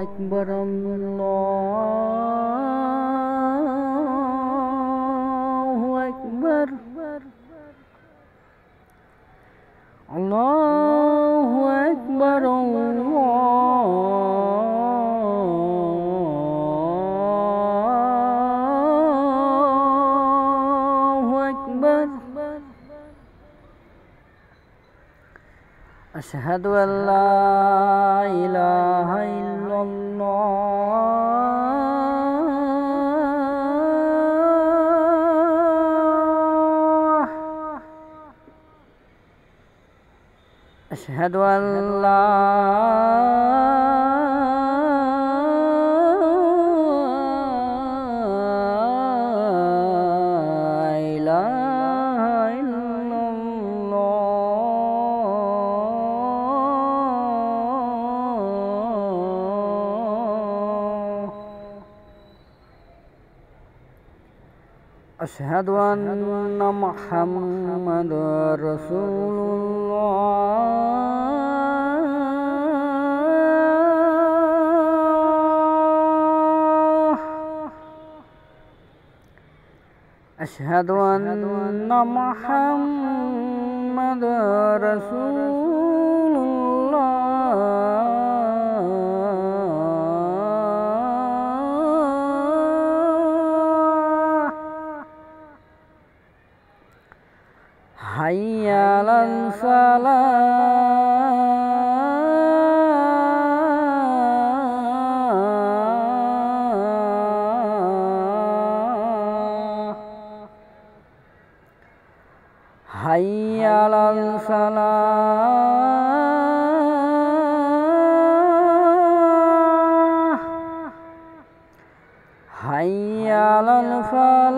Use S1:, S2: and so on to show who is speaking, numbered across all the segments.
S1: أكبر الله أكبر الله أكبر الله أكبر أشهد أن لا إله إلا الله أشهد أن لا إله إلا الله أشهد أن محمدا رسول الله أشهد أن محمدا رسول الله حي على الصلاة حي على الفلاح حي على الفلاح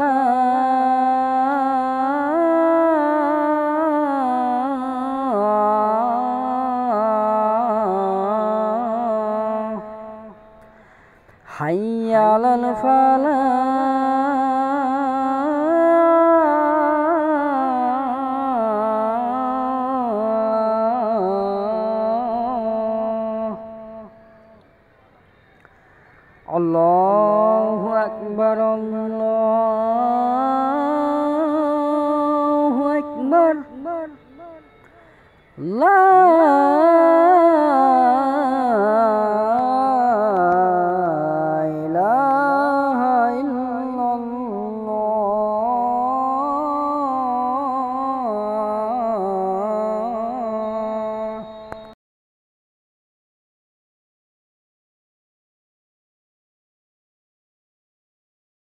S1: حي على الفلاح الله أكبر الله أكبر لا